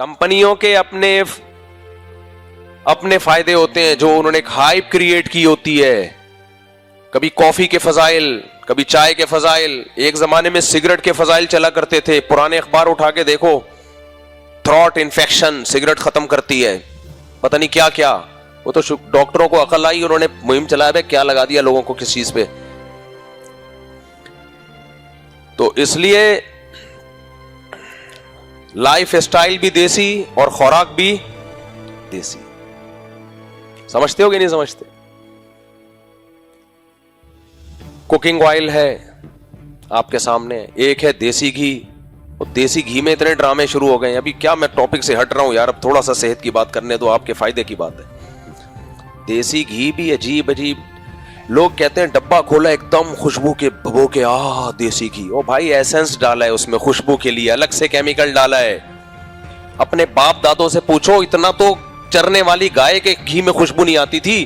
کمپنیوں کے اپنے فائدے ہوتے ہیں جو انہوں نے ایک ہائپ کریٹ کی ہوتی ہے. کبھی کافی کے فضائل, کبھی چائے کے فضائل. ایک زمانے میں سگریٹ کے فضائل چلا کرتے تھے, پرانے اخبار اٹھا کے دیکھو, تھروٹ انفیکشن سگریٹ ختم کرتی ہے, پتہ نہیں کیا کیا. وہ تو ڈاکٹروں کو عقل آئی, انہوں نے مہم چلایا ہے, کیا لگا دیا لوگوں کو کس چیز پہ. تو اس لیے لائف اسٹائل بھی دیسی اور خوراک بھی دیسی. سمجھتے ہو کہ نہیں سمجھتے؟ کوکنگ آئل ہے آپ کے سامنے, ایک ہے دیسی گھی. اور دیسی گھی میں اتنے ڈرامے شروع ہو گئے ہیں. ابھی کیا میں ٹاپک سے ہٹ رہا ہوں یار, اب تھوڑا سا صحت کی بات کرنے دو, آپ کے فائدے کی بات ہے. دیسی گھی بھی عجیب عجیب لوگ کہتے ہیں ڈبہ کھولا ایک دم خوشبو کے بھبو کے, دیسی گھی. او بھائی ایسنس ڈالا ہے اس میں خوشبو کے لیے, الگ سے کیمیکل ڈالا ہے. اپنے باپ دادوں سے پوچھو, اتنا تو چرنے والی گائے کے گھی میں خوشبو نہیں آتی تھی.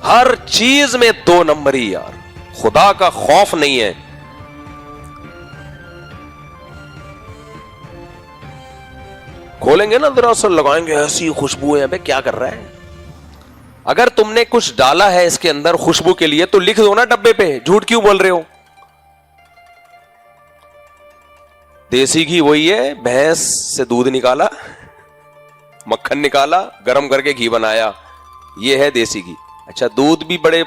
ہر چیز میں 2 نمبری یار, خدا کا خوف نہیں ہے. کھولیں گے نا دراصل, لگائیں گے ایسی خوشبو ہے, کیا کر رہا ہے. اگر تم نے کچھ ڈالا ہے اس کے اندر خوشبو کے لیے تو لکھ دو نا ڈبے پہ, جھوٹ کیوں بول رہے ہو. دیسی گھی وہی ہے, بھینس سے دودھ نکالا, مکھن نکالا, گرم کر کے گھی بنایا, یہ ہے دیسی گھی. اچھا دودھ بھی بڑے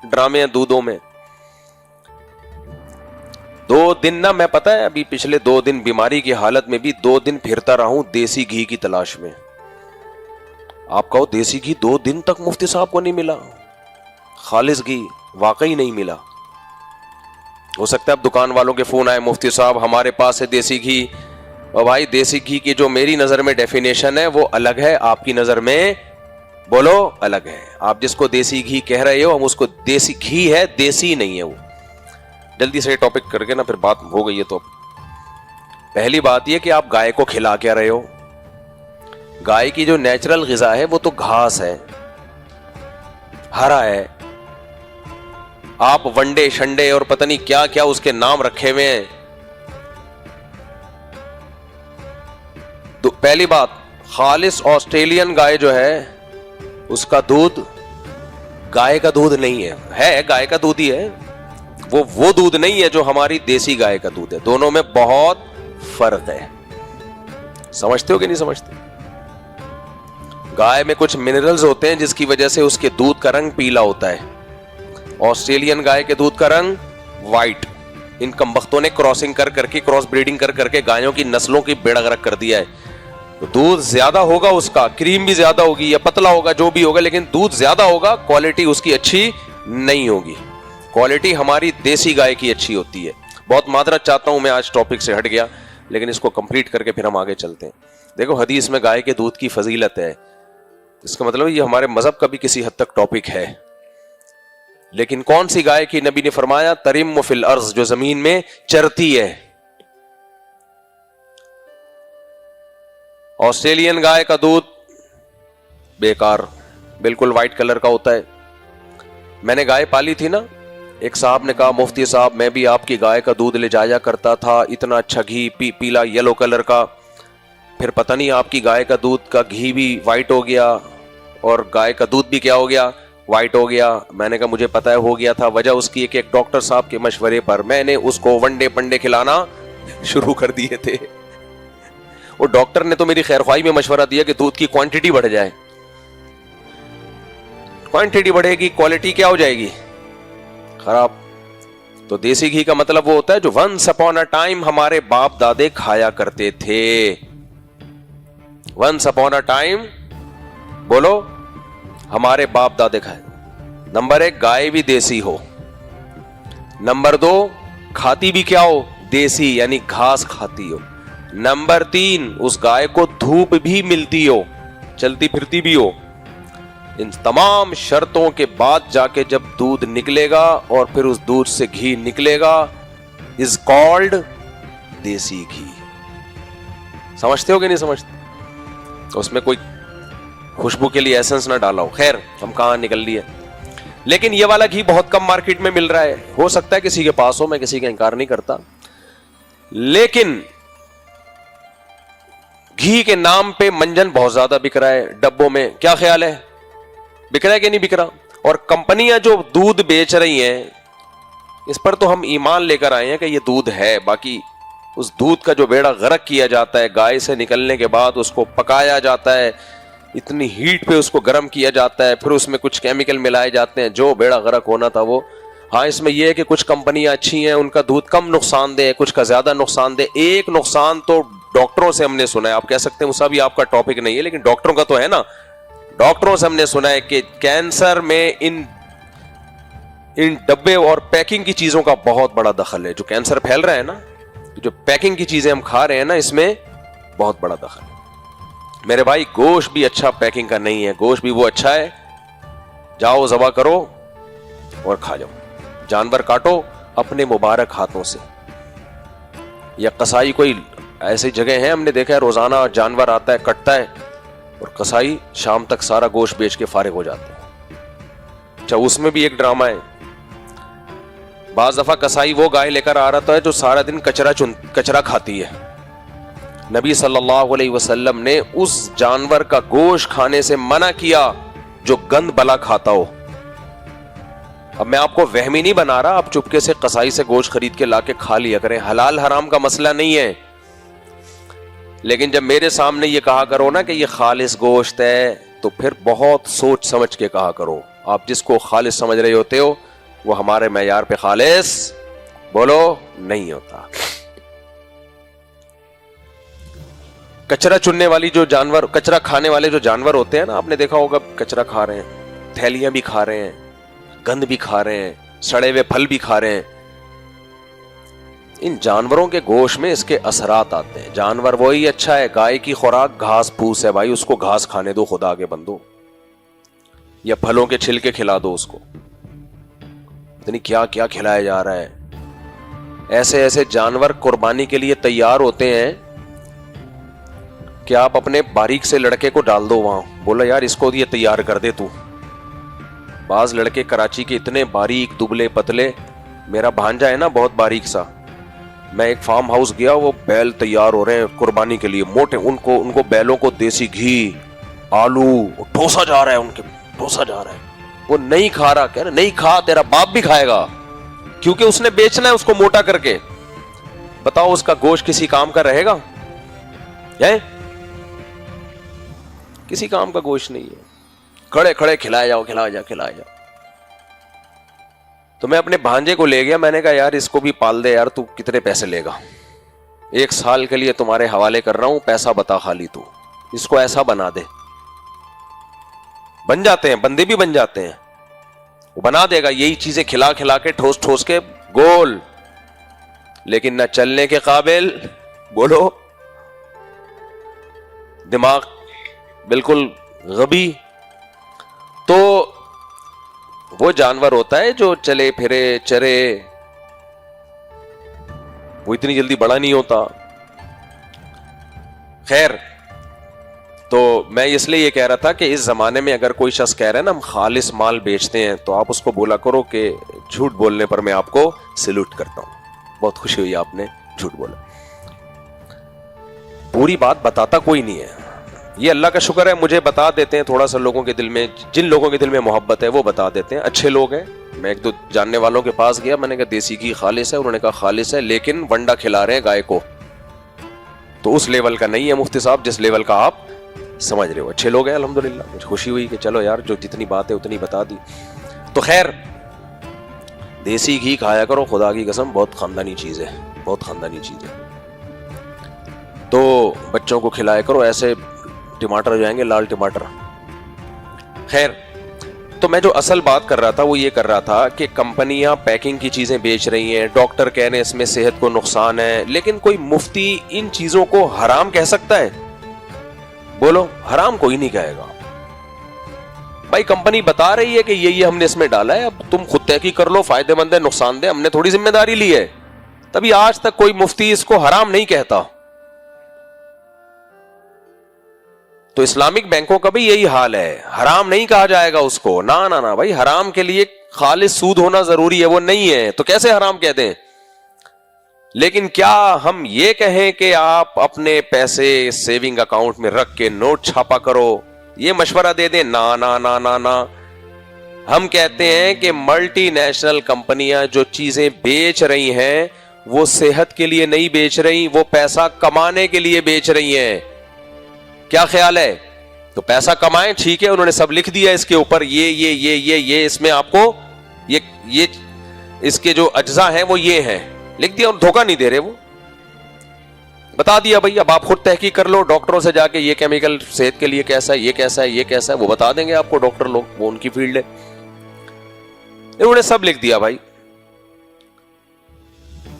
ڈرامے ہیں دودھوں میں. 2 دن نا, میں پتا ہے ابھی پچھلے 2 دن بیماری کی حالت میں بھی 2 دن پھرتا رہا ہوں دیسی گھی کی تلاش میں. آپ کہو دیسی گھی 2 دن تک مفتی صاحب کو نہیں ملا, خالص گھی واقعی نہیں ملا. ہو سکتا ہے اب دکان والوں کے فون آئے, مفتی صاحب ہمارے پاس ہے دیسی گھی. اور بھائی دیسی گھی کی جو میری نظر میں ڈیفینیشن ہے وہ الگ ہے, آپ کی نظر میں بولو الگ ہے. آپ جس کو دیسی گھی کہہ رہے ہو, ہم اس کو دیسی گھی ہے, دیسی نہیں ہے وہ. جلدی سے ٹاپک کر کے نا, پھر بات ہو گئی ہے. تو پہلی بات یہ کہ آپ گائے کو کھلا کیا رہے ہو. گائے کی جو نیچرل غذا ہے وہ تو گھاس ہے, ہرا ہے. آپ ونڈے شنڈے اور پتہ نہیں کیا کیا اس کے نام رکھے ہوئے ہیں. پہلی بات, خالص آسٹریلین گائے جو ہے اس کا دودھ گائے کا دودھ نہیں ہے گائے کا دودھ ہی ہے. وہ دودھ نہیں ہے جو ہماری دیسی گائے کا دودھ ہے. دونوں میں بہت فرق ہے. سمجھتے ہو کہ نہیں سمجھتے؟ گائے میں کچھ منرلز ہوتے ہیں جس کی وجہ سے اس کے دودھ کا رنگ پیلا ہوتا ہے. آسٹریلین گائے کے دودھ کا رنگ وائٹ. ان کمبختوں نے کراسنگ کر کے, کراس بریڈنگ کر کے گایوں کی نسلوں کی بیڑا غرق کر دیا ہے. دودھ زیادہ ہوگا اس کا, کریم بھی زیادہ ہوگی یا پتلا ہوگا جو بھی ہوگا, لیکن دودھ زیادہ ہوگا, کوالٹی اس کی اچھی نہیں ہوگی. کوالٹی ہماری دیسی گائے کی اچھی ہوتی ہے. بہت معذرت چاہتا ہوں, میں آج ٹاپک سے ہٹ گیا, لیکن اس کو کمپلیٹ کر کے پھر ہم آگے چلتے ہیں. دیکھو حدیث میں گائے کے دودھ کی فضیلت ہے, اس کا مطلب یہ ہمارے مذہب کا بھی کسی حد تک ٹاپک ہے. لیکن کون سی گائے کی نبی نے فرمایا ترم فی الارض, جو زمین میں چرتی ہے. آسٹریلین گائے کا دودھ بیکار, بالکل وائٹ کلر کا ہوتا ہے. میں نے گائے پالی تھی نا, ایک صاحب نے کہا مفتی صاحب میں بھی آپ کی گائے کا دودھ لے جایا کرتا تھا, اتنا اچھا گھی, پیلا یلو کلر کا. پھر پتہ نہیں آپ کی گائے کا دودھ کا گھی بھی وائٹ ہو گیا اور گائے کا دودھ بھی کیا ہو گیا, وائٹ ہو گیا. میں نے کہا مجھے پتا ہے ہو گیا تھا, وجہ اس کی ایک ڈاکٹر صاحب کے مشورے پر میں نے اس کو ونڈے پنڈے کھلانا شروع کر دیے تھے. وہ ڈاکٹر نے تو میری خیر خواہی میں مشورہ دیا کہ دودھ کی کوانٹٹی بڑھ جائے. کوانٹٹی بڑھے گی, کوالٹی کیا ہو جائے گی, خراب. تو دیسی گھی کا مطلب وہ ہوتا ہے جو ونس اپون اے ٹائم ہمارے باپ دادے کھایا کرتے تھے. ونس اپون اے ٹائم بولو ہمارے باپ دادے کھائے. نمبر 1 گائے بھی دیسی ہو. نمبر 2 کھاتی بھی کیا ہو, دیسی, یعنی گھاس کھاتی ہو. نمبر 3 اس گائے کو دھوپ بھی ملتی ہو, چلتی پھرتی بھی ہو. ان تمام شرطوں کے بعد جا کے جب دودھ نکلے گا اور پھر اس دودھ سے گھی نکلے گا, از کالڈ دیسی گھی. سمجھتے ہو کہ نہیں سمجھتے؟ اس میں کوئی خوشبو کے لیے ایسنس نہ ڈالا ہو. خیر ہم کہاں نکل لیے. لیکن یہ والا گھی بہت کم مارکیٹ میں مل رہا ہے, ہو سکتا ہے کسی کے پاس ہو, میں کسی کا انکار نہیں کرتا. لیکن گھی کے نام پہ منجن بہت زیادہ بک رہا ہے ڈبوں میں، کیا خیال ہے بک رہا ہے کہ نہیں بک رہا؟ اور کمپنیاں جو دودھ بیچ رہی ہیں اس پر تو ہم ایمان لے کر آئے ہیں کہ یہ دودھ ہے، باقی اس دودھ کا جو بیڑا غرق کیا جاتا ہے، گائے سے نکلنے کے بعد اس کو پکایا جاتا ہے، اتنی ہیٹ پہ اس کو گرم کیا جاتا ہے، پھر اس میں کچھ کیمیکل ملائے جاتے ہیں، جو بیڑا غرق ہونا تھا وہ۔ ہاں اس میں یہ ہے کہ کچھ کمپنیاں اچھی ہیں، ان کا دودھ کم نقصان دہ ہے، کچھ کا زیادہ نقصان دہ۔ ایک نقصان تو ڈاکٹروں سے ہم نے سنا ہے، آپ کہہ سکتے ہیں وہ سب آپ کا ٹاپک نہیں ہے لیکن ڈاکٹروں کا تو ہے نا، ڈاکٹروں سے ہم نے سنا ہے کہ کینسر میں ان ڈبے اور پیکنگ کی چیزوں کا بہت بڑا دخل ہے۔ جو کینسر پھیل رہا ہے نا، جو پیکنگ کی چیزیں ہم کھا رہے ہیں نا، اس میں بہت بڑا دخل ہے۔ میرے بھائی گوشت بھی اچھا پیکنگ کا نہیں ہے، گوشت بھی وہ اچھا ہے، جاؤ ذبح کرو اور کھا جاؤ، جانور کاٹو اپنے مبارک ہاتھوں سے۔ یا قصائی کوئی ایسی جگہ ہیں ہم نے دیکھا ہے روزانہ جانور آتا ہے کٹتا ہے اور قصائی شام تک سارا گوشت بیچ کے فارغ ہو جاتے ہیں۔ اچھا اس میں بھی ایک ڈرامہ ہے، بعض دفعہ قصائی وہ گائے لے کر آ رہا ہے جو سارا دن کچرا کھاتی ہے۔ نبی صلی اللہ علیہ وسلم نے اس جانور کا گوشت کھانے سے منع کیا جو گند بلا کھاتا ہو۔ اب میں آپ کو وہمی نہیں بنا رہا، آپ چپکے سے قصائی سے گوشت خرید کے لا کے کھا لیا کریں، حلال حرام کا مسئلہ نہیں ہے، لیکن جب میرے سامنے یہ کہا کرو نا کہ یہ خالص گوشت ہے تو پھر بہت سوچ سمجھ کے کہا کرو۔ آپ جس کو خالص سمجھ رہے ہوتے ہو وہ ہمارے معیار پہ خالص بولو نہیں ہوتا۔ کچرا چننے والی جو جانور، کچرا کھانے والے جو جانور ہوتے ہیں نا، آپ نے دیکھا ہوگا کچرا کھا رہے ہیں، تھیلیاں بھی کھا رہے ہیں، گند بھی کھا رہے ہیں، سڑے ہوئے پھل بھی کھا رہے ہیں۔ ان جانوروں کے گوشت میں اس کے اثرات آتے ہیں۔ جانور وہی اچھا ہے، گائے کی خوراک گھاس پھوس ہے بھائی، اس کو گھاس کھانے دو خدا کے بندو، یا پھلوں کے چھلکے کھلا دو اس کو، اتنی کیا کیا کھلایا جا رہا ہے۔ ایسے ایسے جانور قربانی کے لیے تیار ہوتے ہیں کہ آپ اپنے باریک سے لڑکے کو ڈال دو وہاں، بولا یار اس کو یہ تیار کر دے تو۔ بعض لڑکے کراچی کے اتنے باریک دبلے پتلے، میرا بھانجا ہے نا بہت باریک سا، میں ایک فارم ہاؤس گیا، وہ بیل تیار ہو رہے ہیں قربانی کے لیے موٹے، ان کو بیلوں کو دیسی گھی آلو ٹھوسا جا رہا ہے، ان کے ٹھوسا جا رہا ہے، وہ نہیں کھا رہا، کہہ رہے نہیں کھا، تیرا باپ بھی کھائے گا، کیونکہ اس نے بیچنا ہے اس کو موٹا کر کے۔ بتاؤ اس کا گوشت کسی کام کا رہے گا؟ کسی کام کا گوشت نہیں ہے، کھڑے کھڑے کھلایا جاؤ کھلایا جاؤ کھلایا جاؤ۔ تو میں اپنے بھانجے کو لے گیا، میں نے کہا یار اس کو بھی پال دے یار، تو کتنے پیسے لے گا؟ 1 سال کے لیے تمہارے حوالے کر رہا ہوں، پیسہ بتا خالی، تو اس کو ایسا بنا دے۔ بن جاتے ہیں بندے بھی، بن جاتے ہیں، وہ بنا دے گا یہی چیزیں کھلا کھلا کے ٹھوس ٹھوس کے گول، لیکن نہ چلنے کے قابل، بولو دماغ بالکل غبی۔ تو وہ جانور ہوتا ہے جو چلے پھرے چرے، وہ اتنی جلدی بڑا نہیں ہوتا۔ خیر، تو میں اس لیے یہ کہہ رہا تھا کہ اس زمانے میں اگر کوئی شخص کہہ رہا ہے نا ہم خالص مال بیچتے ہیں، تو آپ اس کو بولا کرو کہ جھوٹ بولنے پر میں آپ کو سیلوٹ کرتا ہوں، بہت خوشی ہوئی آپ نے جھوٹ بولا۔ پوری بات بتاتا کوئی نہیں ہے، یہ اللہ کا شکر ہے مجھے بتا دیتے ہیں تھوڑا سا، لوگوں کے دل میں، جن لوگوں کے دل میں محبت ہے وہ بتا دیتے ہیں، اچھے لوگ ہیں۔ میں 1-2 جاننے والوں کے پاس گیا، میں نے کہا دیسی گھی خالص ہے، انہوں نے کہا خالص ہے لیکن ونڈا کھلا رہے ہیں گائے کو، تو اس لیول کا نہیں ہے مفتی صاحب جس لیول کا آپ سمجھ رہے ہو۔ اچھے لوگ ہیں الحمدللہ، مجھے خوشی ہوئی کہ چلو یار جو جتنی بات ہے اتنی بتا دی۔ تو خیر، دیسی گھی کھایا کرو، خدا کی قسم بہت خاندانی چیز ہے، بہت خاندانی چیز ہے۔ تو بچوں کو کھلایا کرو، ایسے ٹماٹر ہو جائیں گے لال ٹماٹر۔ خیر، تو میں جو اصل بات کر رہا تھا وہ یہ کر رہا تھا کہ کمپنیاں پیکنگ کی چیزیں بیچ رہی ہیں، ڈاکٹر کہہ رہے ہیں اس میں صحت کو نقصان ہے، لیکن کوئی مفتی ان چیزوں کو حرام کہہ سکتا ہے؟ بولو، حرام کوئی نہیں کہے گا بھائی، کمپنی بتا رہی ہے کہ یہ ہم نے اس میں ڈالا ہے، اب تم خود تحقیق کر لو، فائدے مند ہے نقصان دہ، ہم نے تھوڑی ذمہ داری لی ہے، تبھی آج تک کوئی مفتی اس کو حرام نہیں کہتا۔ تو اسلامک بینکوں کا بھی یہی حال ہے، حرام نہیں کہا جائے گا اس کو، نہ بھائی، حرام کے لیے خالص سود ہونا ضروری ہے، وہ نہیں ہے تو کیسے حرام کہہ دیں؟ لیکن کیا ہم یہ کہیں کہ آپ اپنے پیسے سیونگ اکاؤنٹ میں رکھ کے نوٹ چھاپا کرو، یہ مشورہ دے دیں؟ نا نا نا نا نا. ہم کہتے ہیں کہ ملٹی نیشنل کمپنیاں جو چیزیں بیچ رہی ہیں وہ صحت کے لیے نہیں بیچ رہی، وہ پیسہ کمانے کے لیے بیچ رہی ہیں. کیا خیال ہے؟ تو پیسہ کمائیں، ٹھیک ہے، انہوں نے سب لکھ دیا اس کے اوپر، یہ اس میں آپ کو یہ اس کے جو اجزاء ہیں وہ یہ ہیں، لکھ دیا، اور دھوکہ نہیں دے رہے، وہ بتا دیا بھائی. اب آپ خود تحقیق کر لو ڈاکٹروں سے جا کے، یہ کیمیکل صحت کے لیے کیسا ہے، یہ کیسا ہے، یہ کیسا ہے، وہ بتا دیں گے آپ کو ڈاکٹر لوگ، وہ ان کی فیلڈ ہے. انہوں نے سب لکھ دیا بھائی،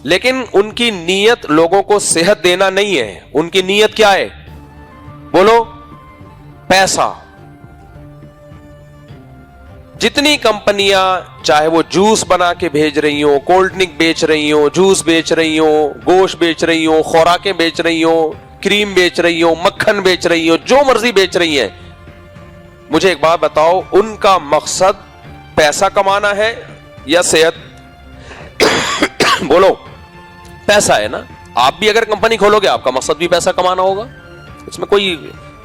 لیکن ان کی نیت لوگوں کو صحت دینا نہیں ہے. ان کی نیت کیا ہے؟ بولو. پیسہ. جتنی کمپنیاں چاہے وہ جوس بنا کے بھیج رہی ہوں، کولڈ ڈرنک بیچ رہی ہوں، جوس بیچ رہی ہوں، گوشت بیچ رہی ہوں، خوراکیں بیچ رہی ہوں، کریم بیچ رہی ہوں، مکھن بیچ رہی ہوں، جو مرضی بیچ رہی ہیں، مجھے ایک بات بتاؤ، ان کا مقصد پیسہ کمانا ہے یا صحت؟ بولو. پیسہ ہے نا. آپ بھی اگر کمپنی کھولو گے آپ کا مقصد بھی پیسہ کمانا ہوگا، اس میں کوئی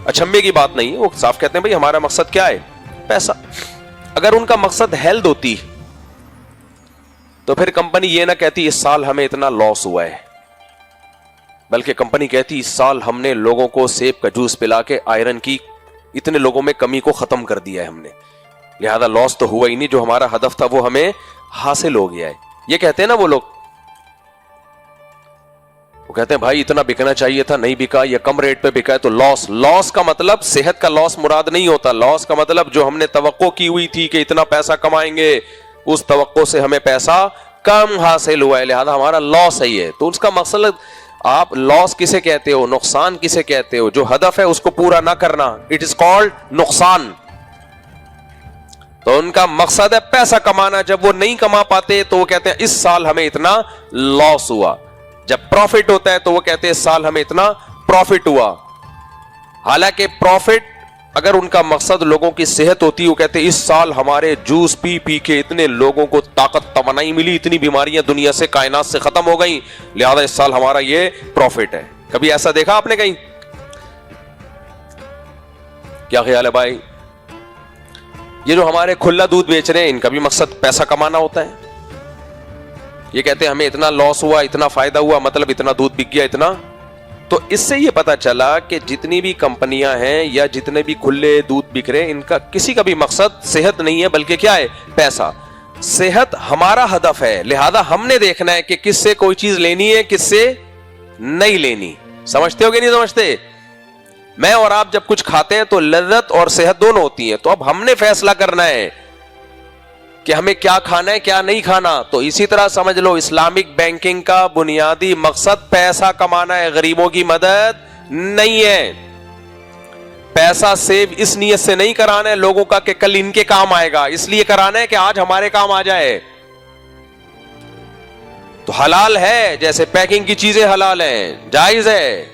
اچھمبے کی بات نہیں ہے. وہ صاف کہتے ہیں بھائی ہمارا مقصد کیا ہے؟ پیسہ. اگر ان کا مقصد ہیلتھ ہوتی تو پھر کمپنی یہ نہ کہتی اس سال ہمیں اتنا لاس ہوا ہے، بلکہ کمپنی کہتی اس سال ہم نے لوگوں کو سیب کا جوس پلا کے آئرن کی اتنے لوگوں میں کمی کو ختم کر دیا ہے ہم نے، لہذا لاس تو ہوا ہی نہیں، جو ہمارا ہدف تھا وہ ہمیں حاصل ہو گیا ہے. یہ کہتے ہیں نا وہ لوگ، وہ کہتے ہیں بھائی اتنا بکنا چاہیے تھا، نہیں بکا، یا کم ریٹ پہ بکا ہے تو لاس. لاس کا مطلب صحت کا لاس مراد نہیں ہوتا. لاس کا مطلب جو ہم نے توقع کی ہوئی تھی کہ اتنا پیسہ کمائیں گے، اس توقع سے ہمیں پیسہ کم حاصل ہوا ہے، لہذا ہمارا لاس ہے. یہ تو اس کا مقصد، آپ لاس کسے کہتے ہو، نقصان کسے کہتے ہو؟ جو ہدف ہے اس کو پورا نہ کرنا، اٹ از کالڈ نقصان. تو ان کا مقصد ہے پیسہ کمانا. جب وہ نہیں کما پاتے تو وہ کہتے ہیں اس سال ہمیں اتنا لاس ہوا. جب پروفٹ ہوتا ہے تو وہ کہتے ہیں اس سال ہمیں اتنا پروفٹ ہوا. حالانکہ پروفٹ اگر ان کا مقصد لوگوں کی صحت ہوتی، وہ کہتے ہیں اس سال ہمارے جوس پی پی کے اتنے لوگوں کو طاقت توانائی ملی، اتنی بیماریاں دنیا سے کائنات سے ختم ہو گئیں، لہذا اس سال ہمارا یہ پروفٹ ہے. کبھی ایسا دیکھا آپ نے کہیں؟ کیا خیال ہے بھائی؟ یہ جو ہمارے کھلا دودھ بیچ رہے ہیں ان کا بھی مقصد پیسہ کمانا ہوتا ہے. یہ کہتے ہیں ہمیں اتنا لاس ہوا، اتنا فائدہ ہوا، مطلب اتنا دودھ بک گیا، اتنا. تو اس سے یہ پتا چلا کہ جتنی بھی کمپنیاں ہیں یا جتنے بھی کھلے دودھ بک رہے ہیں، ان کا کسی کا بھی مقصد صحت نہیں ہے، بلکہ کیا ہے؟ پیسہ. صحت ہمارا ہدف ہے، لہذا ہم نے دیکھنا ہے کہ کس سے کوئی چیز لینی ہے، کس سے نہیں لینی. سمجھتے ہو کہ نہیں سمجھتے؟ میں اور آپ جب کچھ کھاتے ہیں تو لذت اور صحت دونوں ہوتی ہیں. تو اب ہم نے فیصلہ کرنا ہے کہ ہمیں کیا کھانا ہے، کیا نہیں کھانا. تو اسی طرح سمجھ لو اسلامک بینکنگ کا بنیادی مقصد پیسہ کمانا ہے، غریبوں کی مدد نہیں ہے. پیسہ سیو اس نیت سے نہیں کرانا ہے لوگوں کا کہ کل ان کے کام آئے گا، اس لیے کرانا ہے کہ آج ہمارے کام آ جائے. تو حلال ہے، جیسے پیکنگ کی چیزیں حلال ہیں، جائز ہے.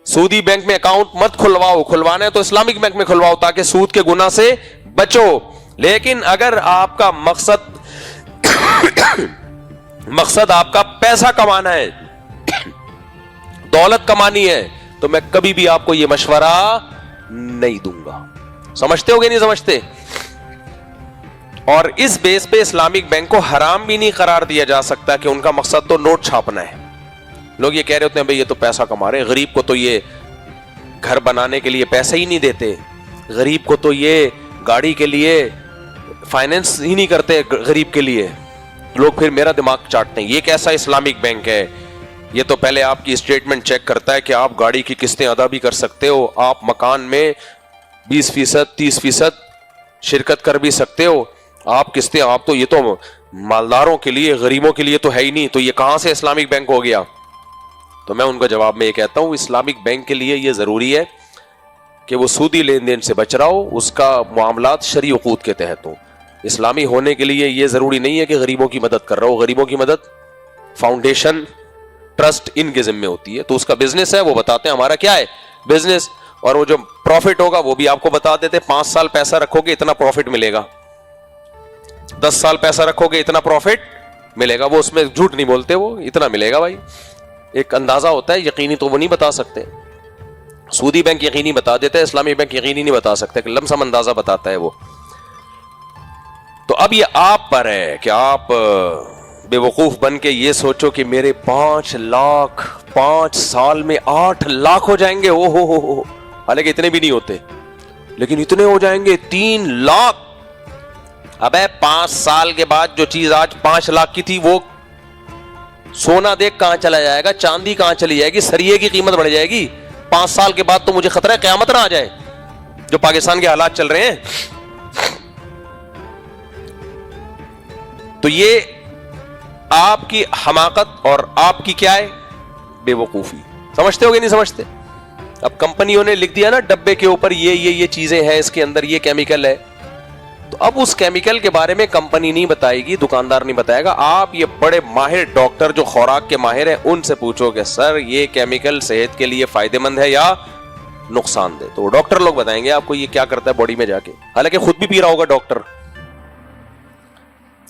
سودی بینک میں اکاؤنٹ مت کھلواؤ، کھلوانا ہے تو اسلامک بینک میں کھلواؤ تاکہ سود کے گناہ سے بچو. لیکن اگر آپ کا مقصد آپ کا پیسہ کمانا ہے، دولت کمانی ہے، تو میں کبھی بھی آپ کو یہ مشورہ نہیں دوں گا. سمجھتے ہو گے نہیں سمجھتے؟ اور اس بیس پہ اسلامک بینک کو حرام بھی نہیں قرار دیا جا سکتا کہ ان کا مقصد تو نوٹ چھاپنا ہے. لوگ یہ کہہ رہے ہوتے ہیں بھئی یہ تو پیسہ کما رہے ہیں، غریب کو تو یہ گھر بنانے کے لیے پیسے ہی نہیں دیتے، غریب کو تو یہ گاڑی کے لیے فائننس ہی نہیں کرتے غریب کے لیے. لوگ پھر میرا دماغ چاٹتے ہیں، یہ کیسا اسلامک بینک ہے؟ یہ تو پہلے آپ کی اسٹیٹمنٹ چیک کرتا ہے کہ آپ گاڑی کی قسطیں ادا بھی کر سکتے ہو، آپ مکان میں 20% 30% شرکت کر بھی سکتے ہو، آپ قسطیں، آپ تو یہ تو مالداروں کے لیے، غریبوں کے لیے تو ہے ہی نہیں، تو یہ کہاں سے اسلامک بینک ہو گیا؟ تو میں ان کا جواب میں یہ کہتا ہوں، اسلامک بینک کے لیے یہ ضروری ہے کہ وہ سودی لین دین سے بچ رہا ہو، اس کا معاملات شرعی عقود کے تحت ہو. اسلامی ہونے کے لیے یہ ضروری نہیں ہے کہ غریبوں کی مدد کر رہا ہو. غریبوں کی مدد فاؤنڈیشن، ٹرسٹ ان کے ذمہ ہوتی ہے، تو اس کا بزنس ہے، وہ بتاتے ہیں ہمارا کیا ہے بزنس. اور وہ جو پروفٹ ہوگا وہ بھی آپ کو بتا دیتے، 5 سال پیسہ رکھو گے اتنا پروفٹ ملے گا، 10 سال پیسہ رکھو گے اتنا پروفٹ ملے گا, وہ اس میں جھوٹ نہیں بولتے, وہ اتنا ملے گا بھائی. ایک اندازہ ہوتا ہے, یقینی تو وہ نہیں بتا سکتے. سودی بینک یقینی بتا دیتا ہے, اسلامی بینک یقینی نہیں بتا سکتے, لم سم اندازہ بتاتا ہے وہ. تو اب یہ آپ پر ہے کہ آپ بے وقوف بن کے یہ سوچو کہ میرے 5 لاکھ 5 سال میں 8 لاکھ ہو جائیں گے. او ہو, حالانکہ اتنے بھی نہیں ہوتے, لیکن اتنے ہو جائیں گے 3 لاکھ. ابے 5 سال کے بعد جو چیز آج 5 لاکھ کی تھی, وہ سونا دیکھ کہاں چلا جائے گا, چاندی کہاں چلی جائے گی, سریے کی قیمت بڑھ جائے گی. 5 سال کے بعد تو مجھے خطرہ ہے قیامت نہ آ جائے, جو پاکستان کے حالات چل رہے ہیں. تو یہ آپ کی حماقت اور آپ کی کیا ہے, بے وقوفی. سمجھتے ہو کہ نہیں سمجھتے؟ اب کمپنیوں نے لکھ دیا نا ڈبے کے اوپر یہ چیزیں ہیں, اس کے اندر یہ کیمیکل ہے, تو اب اس کیمیکل کے بارے میں کمپنی نہیں بتائے گی, دکاندار نہیں بتائے گا. آپ یہ بڑے ماہر ڈاکٹر جو خوراک کے ماہر ہیں ان سے پوچھو کہ سر یہ کیمیکل صحت کے لیے فائدہ مند ہے یا نقصان دہ, تو ڈاکٹر لوگ بتائیں گے آپ کو یہ کیا کرتا ہے باڈی میں جا کے. حالانکہ خود بھی پی رہا ہوگا ڈاکٹر.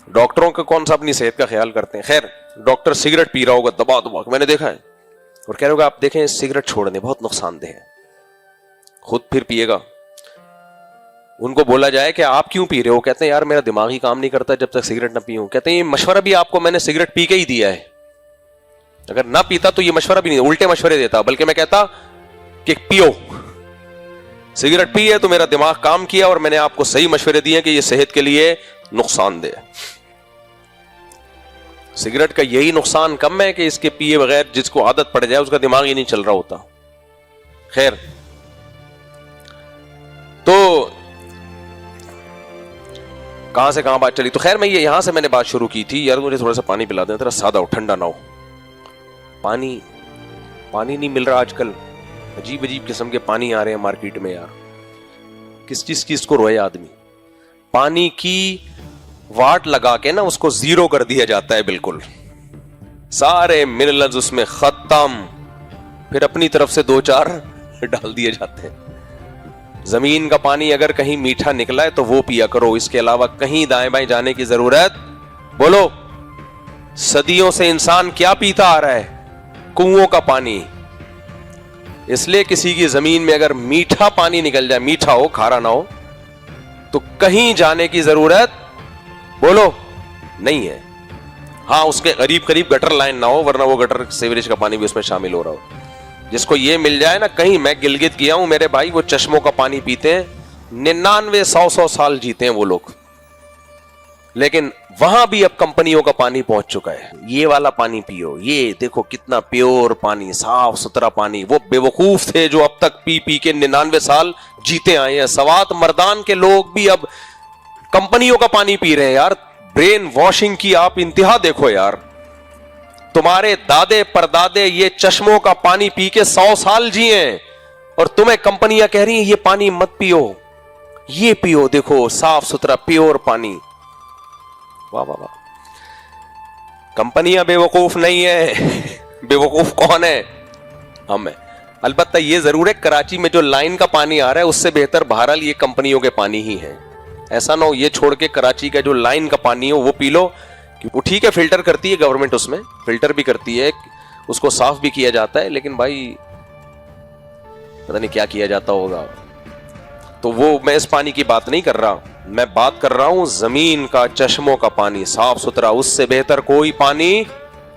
ڈاکٹروں کا کون سا اپنی صحت کا خیال کرتے ہیں. خیر, ڈاکٹر سگریٹ پی رہا ہوگا دبا دبا, میں نے دیکھا ہے, اور کہہ رہے ہوگا آپ دیکھیں سگریٹ چھوڑ دیں بہت نقصان دہ ہے, خود پھر پیے گا. ان کو بولا جائے کہ آپ کیوں پی رہے ہو, کہتے ہیں یار میرا دماغ ہی کام نہیں کرتا جب تک سگریٹ نہ پیوں. کہتے ہیں یہ مشورہ بھی آپ کو میں نے سگریٹ پی کے ہی دیا ہے, اگر نہ پیتا تو یہ مشورہ بھی نہیں, الٹے مشورے دیتا, بلکہ میں کہتا کہ پیو, سگریٹ پی ہے تو میرا دماغ کام کیا اور میں نے آپ کو صحیح مشورے دیے کہ یہ صحت کے لیے نقصان دہ ہے. سگریٹ کا یہی نقصان کم ہے کہ اس کے پیے بغیر جس کو عادت پڑ جائے اس کا دماغ ہی نہیں چل رہا ہوتا. خیر, تو کہاں سے کہاں بات چلی. تو خیر میں یہاں سے میں نے بات شروع کی تھی, یار مجھے تھوڑا سا پانی پلا دیں, ذرا سادہ ہو, ٹھنڈا نہ ہو. پانی نہیں مل رہا آج کل, عجیب قسم کے پانی آ رہے ہیں مارکیٹ میں. یار کس چیز کو روئے آدمی. پانی کی واٹ لگا کے نا اس کو 0 کر دیا جاتا ہے, بالکل سارے منرلز اس میں ختم, پھر اپنی طرف سے 2-4 ڈال دیے جاتے ہیں. زمین کا پانی اگر کہیں میٹھا نکلا ہے تو وہ پیا کرو, اس کے علاوہ کہیں دائیں بائیں جانے کی ضرورت. بولو, صدیوں سے انسان کیا پیتا آ رہا ہے, کنووں کا پانی. اس لیے کسی کی زمین میں اگر میٹھا پانی نکل جائے, میٹھا ہو کھارا نہ ہو, تو کہیں جانے کی ضرورت بولو نہیں ہے. ہاں اس کے قریب گٹر لائن نہ ہو, ورنہ وہ گٹر سیوریج کا پانی بھی اس میں شامل ہو رہا ہو. جس کو یہ مل جائے نا کہیں, میں گلگت گیا ہوں میرے بھائی, وہ چشموں کا پانی پیتے ہیں, 99-100 سال جیتے ہیں وہ لوگ, لیکن وہاں بھی اب کمپنیوں کا پانی پہنچ چکا ہے. یہ والا پانی پیو, یہ دیکھو کتنا پیور پانی, صاف ستھرا پانی. وہ بے وقوف تھے جو اب تک پی کے 99 سال جیتے آئے ہیں. سوات مردان کے لوگ بھی اب کمپنیوں کا پانی پی رہے ہیں. یار برین واشنگ کی آپ انتہا دیکھو یار. تمہارے دادے پردادے یہ چشموں کا پانی پی کے 100 سال جیے ہیں, اور تمہیں کمپنیاں کہہ رہی ہیں یہ پانی مت پیو, یہ پیو, دیکھو صاف ستھرا پیور پانی. واہ واہ واہ. کمپنیاں بے وقوف نہیں ہے, بے وقوف کون ہے؟ ہم ہیں. البتہ یہ ضرور ہے کراچی میں جو لائن کا پانی آ رہا ہے اس سے بہتر بہرحال یہ کمپنیوں کے پانی ہی ہیں. ایسا نہ ہو یہ چھوڑ کے کراچی کا جو لائن کا پانی ہو وہ پی لو. وہ ٹھیک ہے فلٹر کرتی ہے گورنمنٹ, اس میں فلٹر بھی کرتی ہے, اس کو صاف بھی کیا جاتا ہے, لیکن بھائی پتہ نہیں کیا کیا جاتا ہوگا. تو وہ میں اس پانی کی بات نہیں کر رہا, میں بات کر رہا ہوں زمین کا, چشموں کا پانی صاف ستھرا. اس سے بہتر کوئی پانی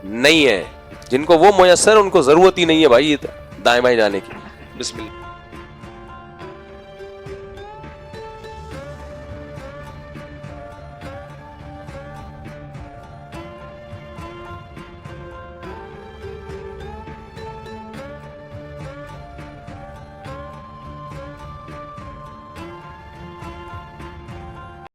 نہیں ہے. جن کو وہ میسر ان کو ضرورت ہی نہیں ہے بھائی دائیں بائیں جانے کی. بسم اللہ.